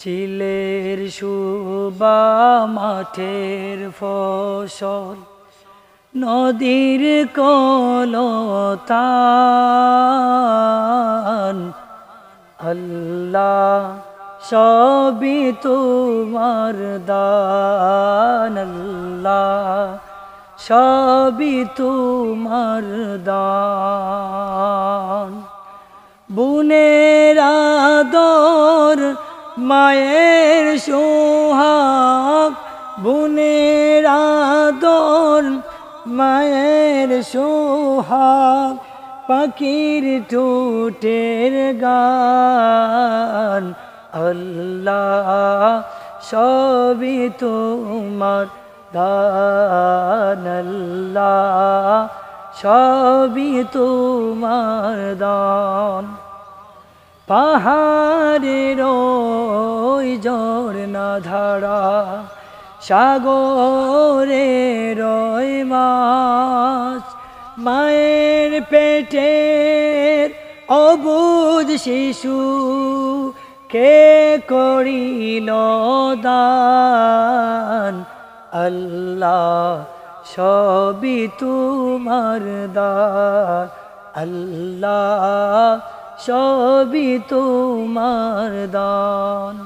চিলের সুবা মাঠের ফসল নদীর কলতান আল্লাহ সবই তোমার দান আল্লাহ সবই তোমার দান বুনের আদর মায়ের সোহাগ বুনের আদর মায়ের সোহাগ পাখির ঠোঁটের গান আল্লাহ সবই তোমার দান আল্লাহ সবই তোমার দান পাহাড়ের ওই ঝরনা ধারা সাগরের ওই মাছ মায়ের পেটের অবুঝ শিশু কে করিল দান আল্লাহ সবই তোমার দান আল্লাহ সবই তোমার দান।